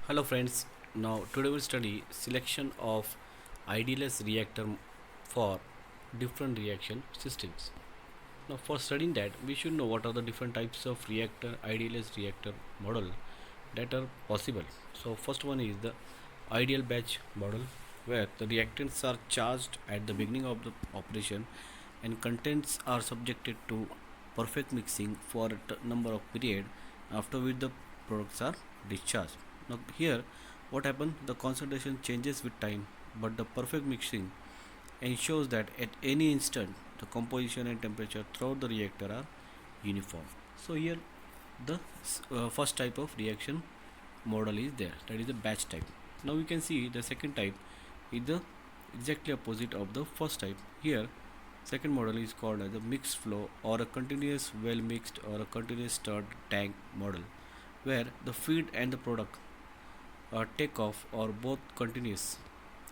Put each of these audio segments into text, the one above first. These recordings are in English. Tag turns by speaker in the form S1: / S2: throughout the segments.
S1: Hello friends, now today we'll study selection of idealized reactor for different reaction systems. Now for studying that we should know what are the different types of reactor idealized reactor model that are possible. So first one is the ideal batch model where the reactants are charged at the beginning of the operation and contents are subjected to perfect mixing for a number of period after which the products are discharged. Now here what happens, the concentration changes with time but the perfect mixing ensures that at any instant the composition and temperature throughout the reactor are uniform. So here the first type of reaction model is there, that is the batch type. Now we can see the second type is the exactly opposite of the first type. Here second model is called as a mixed flow or a continuous well mixed or a continuous stirred tank model where the feed and the product take off are both continuous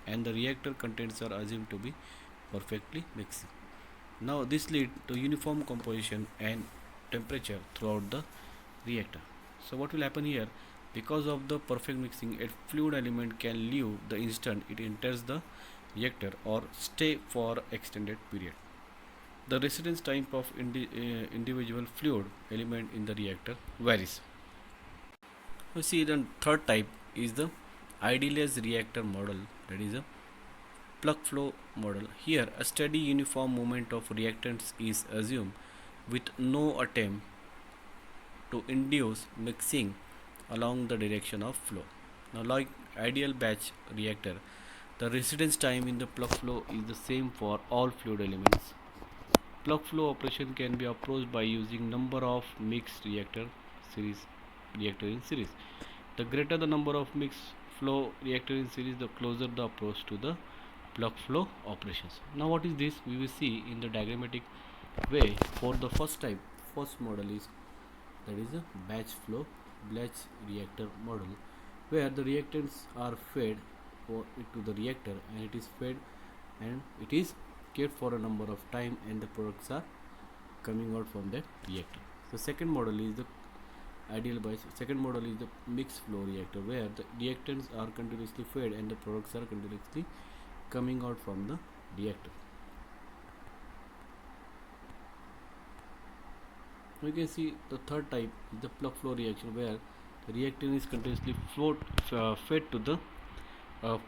S1: and the reactor contents are assumed to be perfectly mixed. Now this leads to uniform composition and temperature throughout the reactor. So what will happen here, because of the perfect mixing a fluid element can leave the instant it enters the reactor or stay for extended period. The residence time of individual fluid element in the reactor varies. You see the third type is the idealized reactor model, that is a plug flow model. Here a steady uniform movement of reactants is assumed with no attempt to induce mixing along the direction of flow. Now like ideal batch reactor, the residence time in the plug flow is the same for all fluid elements. Plug flow operation can be approached by using number of mixed reactor in series. The greater the number of mixed flow reactor in series, the closer the approach to the plug flow operations. Now what is this? We will see in the diagrammatic way. For the first type, first model is, that is a batch reactor model where the reactants are fed to the reactor and it is fed and it is kept for a number of time and the products are coming out from that reactor. The second model is the ideal batch. Second model is the mixed flow reactor where the reactants are continuously fed and the products are continuously coming out from the reactor. We can see the third type is the plug flow reaction where the reactant is continuously fed to the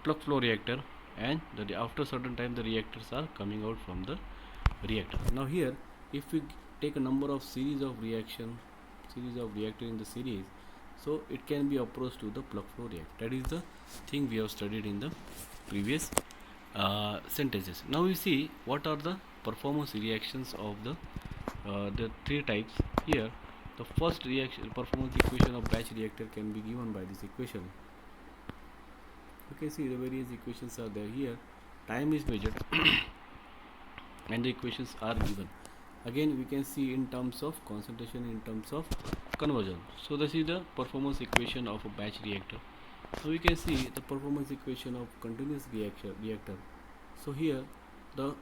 S1: plug flow reactor and after certain time the reactors are coming out from the reactor. Now here if we take a number of series of reactor in the series, so it can be approached to the plug flow reactor. That is the thing we have studied in the previous sentences. Now we see what are the performance reactions of the three types. Here the first reaction performance equation of batch reactor can be given by this equation. You can see the various equations are there. Here time is measured and the equations are given. Again we can see in terms of concentration, in terms of conversion. So this is the performance equation of a batch reactor. So we can see the performance equation of continuous reactor. So here the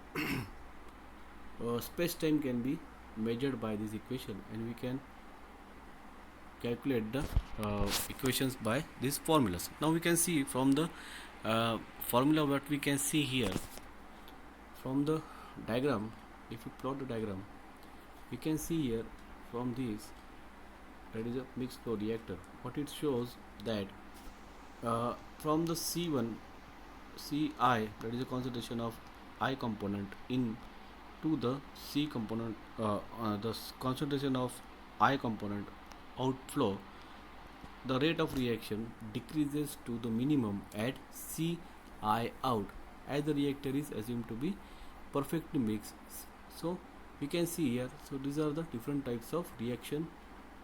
S1: space time can be measured by this equation and we can calculate the equations by these formulas. Now we can see from the formula what we can see here from the diagram. If you plot the diagram, we can see here from this, that is a mixed flow reactor. What it shows that from the C1 Ci, that is the concentration of I component in to the C component, the concentration of I component outflow, the rate of reaction decreases to the minimum at Ci out as the reactor is assumed to be perfectly mixed. So we can see here, so these are the different types of reaction,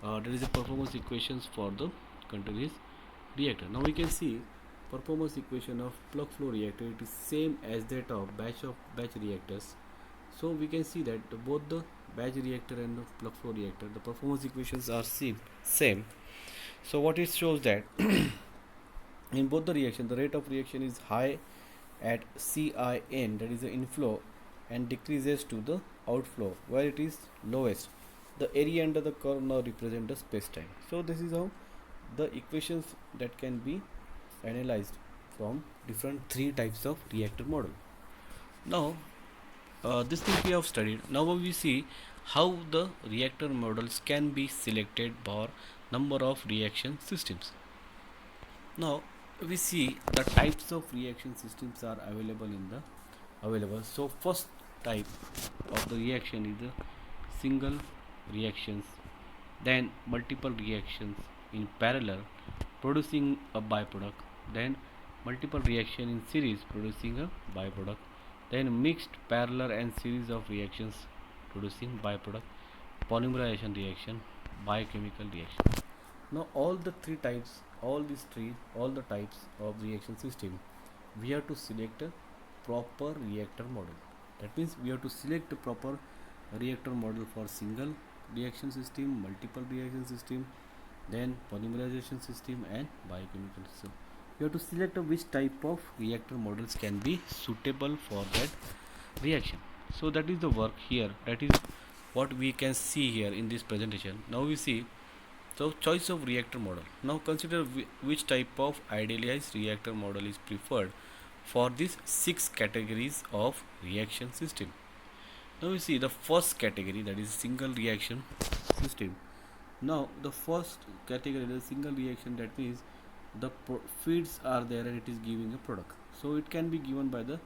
S1: there is a performance equations for the continuous reactor. Now we can see performance equation of plug flow reactor, it is same as that of batch reactors. So we can see that both the batch reactor and the plug flow reactor, the performance equations are same. So what it shows that in both the reaction the rate of reaction is high at CIN, that is the inflow, and decreases to the outflow where it is lowest. The area under the curve now represent the space time. So this is how the equations that can be analyzed from different three types of reactor model. Now, this thing we have studied. Now we see how the reactor models can be selected for number of reaction systems. Now we see the types of reaction systems are available. So first type of the reaction is the single reactions, then multiple reactions in parallel producing a byproduct, then multiple reaction in series producing a byproduct, then mixed parallel and series of reactions producing byproduct, polymerization reaction, biochemical reaction. Now all the types of reaction system, we have to select a proper reactor model. That means we have to select a proper reactor model for single reaction system, multiple reaction system, then polymerization system and biochemical system. You have to select which type of reactor models can be suitable for that reaction. So that is the work here. That is what we can see here in this presentation. Now we see so choice of reactor model. Now consider which type of idealized reactor model is preferred for these six categories of reaction system. Now we see the first category, that is single reaction system. Now the first category, the single reaction, that means the feeds are there and it is giving a product. So it can be given by the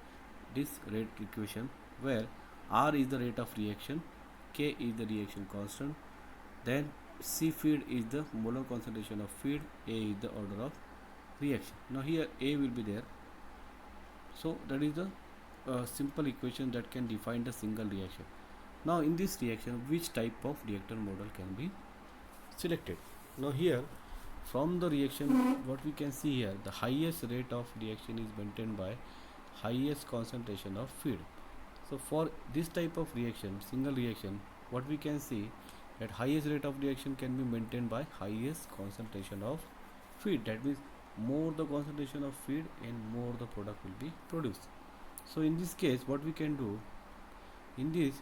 S1: this rate equation where R is the rate of reaction, K is the reaction constant, then C feed is the molar concentration of feed, A is the order of reaction. Now here A will be there. So that is the simple equation that can define the single reaction. Now in this reaction, which type of reactor model can be selected? Now here from the reaction, what we can see here, the highest rate of reaction is maintained by highest concentration of feed. So for this type of reaction, single reaction, what we can see that highest rate of reaction can be maintained by highest concentration of feed. That means more the concentration of feed and more the product will be produced. So in this case, what we can do in this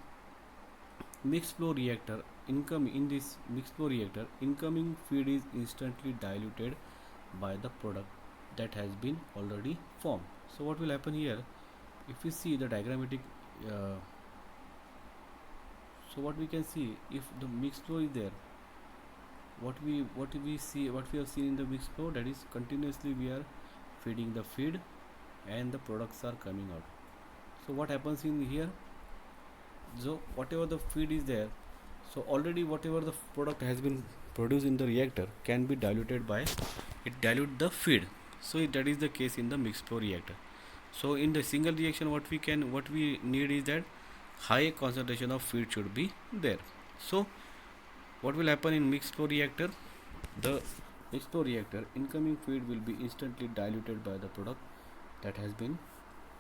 S1: mixed flow reactor, incoming feed is instantly diluted by the product that has been already formed. So what will happen here, if we see the diagrammatic so what we can see, if the mixed flow is there, what we have seen in the mixed flow, that is continuously we are feeding the feed and the products are coming out. So what happens in here, so whatever the feed is there, so already whatever the product has been produced in the reactor can be diluted by it, dilute the feed. So that is the case in the mixed flow reactor. So in the single reaction, what we need is that high concentration of feed should be there. So what will happen in mixed flow reactor, the mixed flow reactor incoming feed will be instantly diluted by the product that has been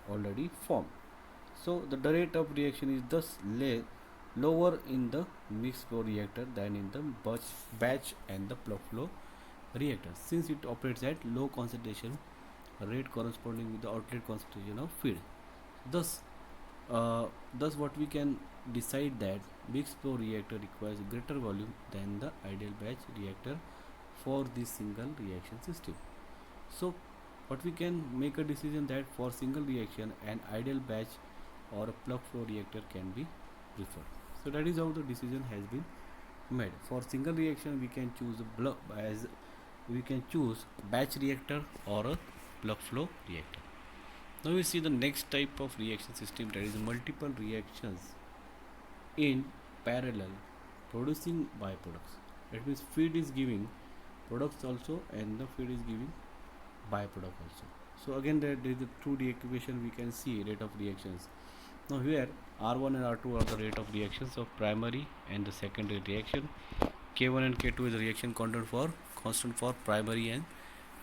S1: already formed. So the rate of reaction is thus lower in the mixed flow reactor than in the batch and the plug flow reactor, since it operates at low concentration rate corresponding with the outlet concentration of feed. Thus, what we can decide that mixed flow reactor requires greater volume than the ideal batch reactor for this single reaction system. So what we can make a decision that for single reaction an ideal batch or a plug flow reactor can be preferred. So that is how the decision has been made. For single reaction we can choose batch reactor or a plug flow reactor. Now we see the next type of reaction system, that is multiple reactions in parallel producing byproducts. That means feed is giving products also and the feed is giving byproduct also. So again there is the 2D equation, we can see rate of reactions. Now here R1 and R2 are the rate of reactions of primary and the secondary reaction. K1 and K2 is the reaction constant for primary and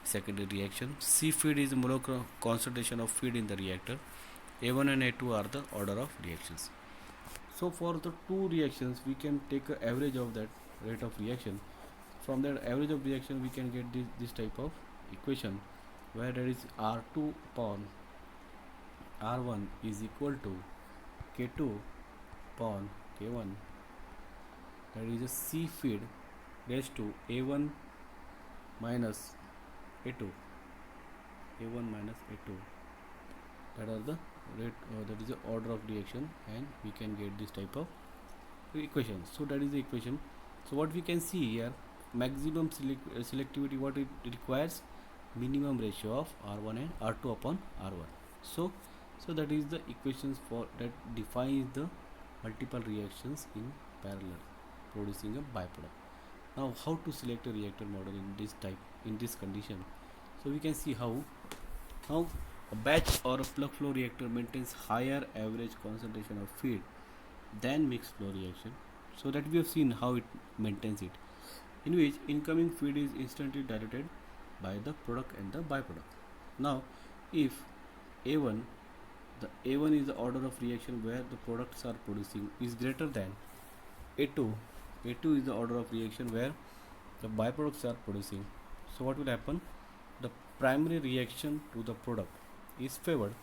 S1: secondary reaction. C feed is the molar concentration of feed in the reactor. A1 and A2 are the order of reactions. So for the two reactions we can take an average of that rate of reaction. From that average of reaction we can get this type of equation where there is R2 upon R1 is equal to K2 upon K1, that is a C feed raised to A1 minus A2, A1 minus A2, that are the rate, that is the order of reaction, and we can get this type of equation. So that is the equation. So what we can see here, maximum selectivity, what it requires, minimum ratio of R1 and R2 upon R1. So that is the equations for that defines the multiple reactions in parallel producing a byproduct. Now how to select a reactor model in this type, in this condition? So we can see how now a batch or a plug flow reactor maintains higher average concentration of feed than mixed flow reaction. So that we have seen how it maintains it, in which incoming feed is instantly diluted by the product and the byproduct. Now if A1, the A1 is the order of reaction where the products are producing is greater than A2, A2 is the order of reaction where the byproducts are producing. So what will happen? The primary reaction to the product is favored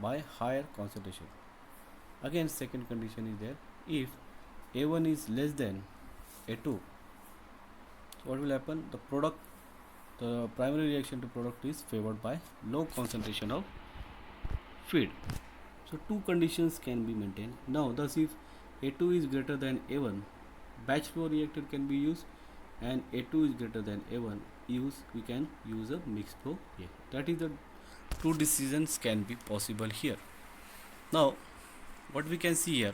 S1: by higher concentration. Again, second condition is there. If A1 is less than A2, what will happen? The primary reaction to product is favored by low concentration of feed. So two conditions can be maintained. Now, thus if A2 is greater than A1, batch flow reactor can be used, and A2 is greater than A1, we can use a mixed flow reactor. That is the two decisions can be possible here. Now, what we can see here,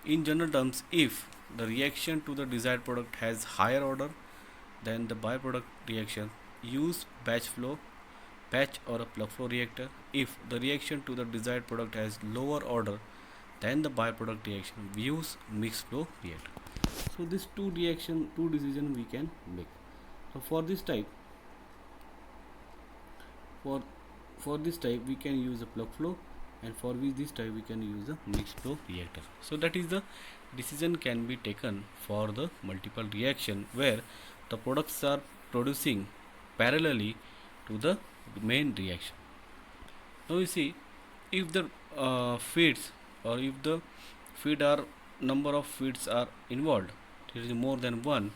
S1: in general terms, if the reaction to the desired product has higher order than the byproduct reaction, use batch or a plug flow reactor. If the reaction to the desired product has lower order than the byproduct reaction, we use mixed flow reactor. So these two decision we can make. So for this type, for this type we can use a plug flow, and for this type we can use a mixed flow reactor. So that is the decision can be taken for the multiple reaction where the products are producing parallelly to the main reaction. Now you see, if the feeds, or if the feed are number of feeds are involved, there is more than one,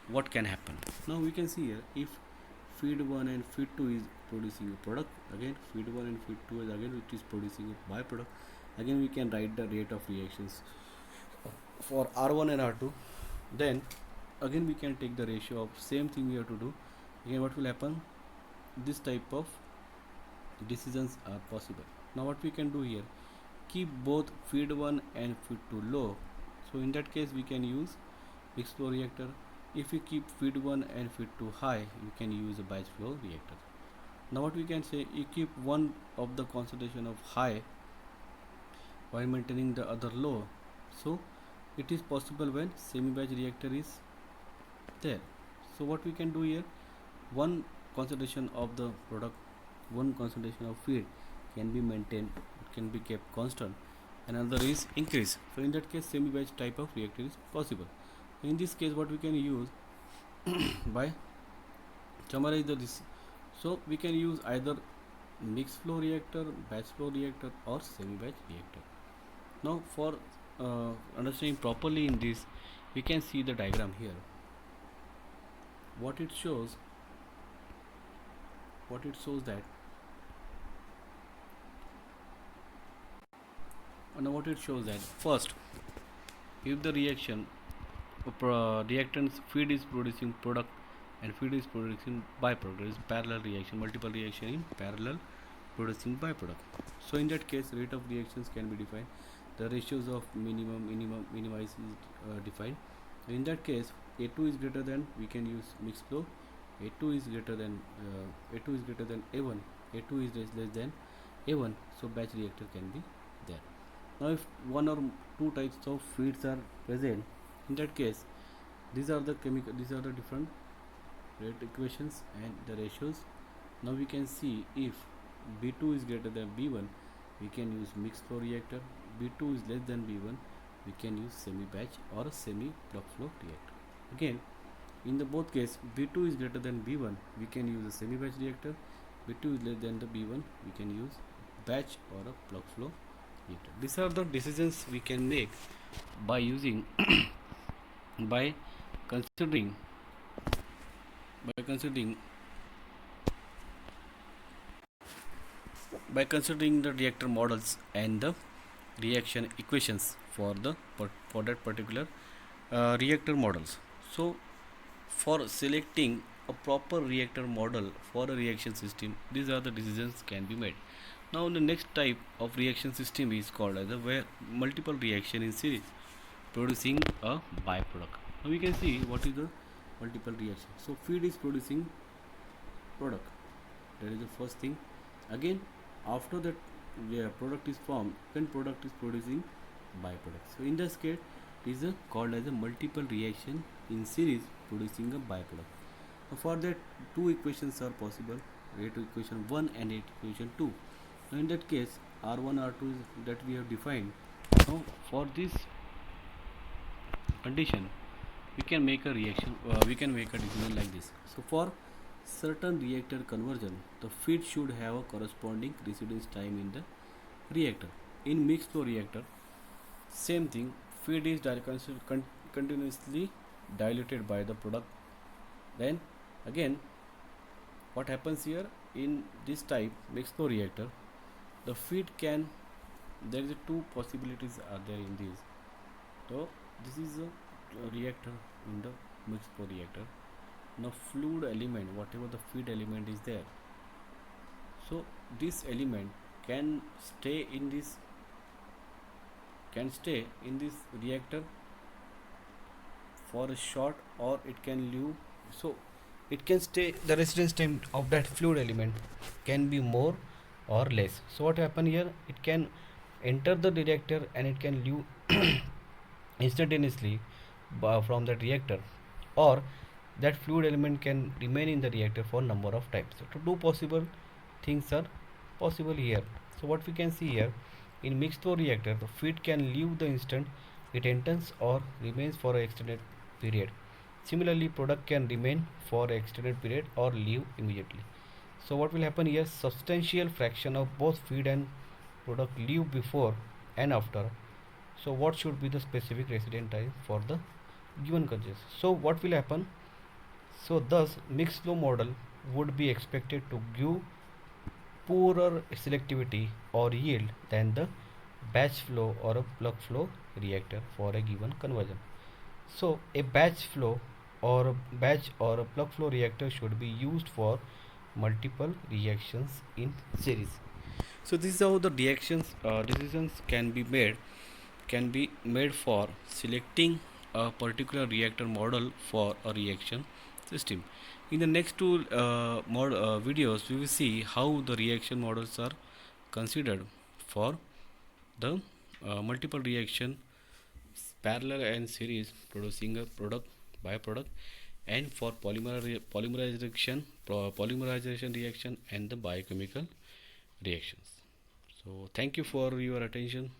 S1: what can happen? Now we can see here, if feed 1 and feed 2 is producing a product, again feed 1 and feed 2 is again it is producing a byproduct, again we can write the rate of reactions for R1 and R2. Then again we can take the ratio of same thing we have to do. Again what will happen? This type of decisions are possible. Now what we can do here, keep both feed 1 and feed 2 low. So in that case we can use mixed flow reactor. If we keep feed 1 and feed 2 high, we can use a batch flow reactor. Now what we can say, you keep one of the concentration of high while maintaining the other low. So it is possible when semi batch reactor is there. So what we can do here, one concentration of the product, one concentration of feed can be maintained, it can be kept constant, and another is increased. So in that case semi batch type of reactor is possible. In this case what we can use by summarize this, so we can use either mixed flow reactor, batch flow reactor, or semi batch reactor. Now for understanding properly in this, we can see the diagram here. What it shows that first, if the reactants feed is producing product and feed is producing byproduct, there is parallel reaction, multiple reaction in parallel producing byproduct. So in that case rate of reactions can be defined, the ratios of minimize is defined. In that case A2 is greater than, we can use mixed flow. A2 is greater than A1, A2 is less than A1, so batch reactor can be there. Now if one or two types of feeds are present, in that case these are the different rate equations and the ratios. Now we can see, if B2 is greater than B1, we can use mixed flow reactor. B2 is less than B1, we can use semi batch or a semi plug flow reactor. Again, in the both case, B2 is greater than B1, we can use a semi batch reactor. B2 is less than the B1, we can use batch or a plug flow reactor. These are the decisions we can make by using by considering by considering the reactor models and the reaction equations for that particular reactor models. So for selecting a proper reactor model for a reaction system, these are the decisions can be made. Now the next type of reaction system is called as a where multiple reaction in series producing a byproduct. Now we can see what is the multiple reaction. So feed is producing product, that is the first thing. Again, after that product is formed, then product is producing byproduct. So in this case it is called as a multiple reaction in series producing a byproduct. Now for that, two equations are possible, rate equation 1 and rate equation 2. Now in that case, R1 R2 is that we have defined. Now for this condition we can make a reaction, we can make a decision like this. So for certain reactor conversion, the feed should have a corresponding residence time in the reactor. In mixed flow reactor, same thing, feed is continuously diluted by the product. Then again, what happens here in this type mixed flow reactor, the feed can, there is two possibilities are there in this. So this is a reactor in the mixed flow reactor. Now fluid element, whatever the feed element is there, so this element can stay in this reactor for a short, or it can leave. So it can stay, the residence time of that fluid element can be more or less. So what happen here, it can enter the reactor and it can leave instantaneously from that reactor, or that fluid element can remain in the reactor for number of times. So two possible things are possible here. So what we can see here, in mixed flow reactor, the feed can leave the instant it enters or remains for an extended period. Similarly, product can remain for an extended period or leave immediately. So what will happen here, substantial fraction of both feed and product leave before and after. So what should be the specific resident time for the given conditions? So what will happen, so thus mixed flow model would be expected to give poorer selectivity or yield than the batch flow or a plug flow reactor for a given conversion. So a batch flow or a plug flow reactor should be used for multiple reactions in series. So this is how the reactions decisions can be made for selecting a particular reactor model for a reaction system. In the next two videos, we will see how the reaction models are considered for the multiple reaction, parallel and series producing a product byproduct, and for polymerization reaction and the biochemical reactions. So thank you for your attention.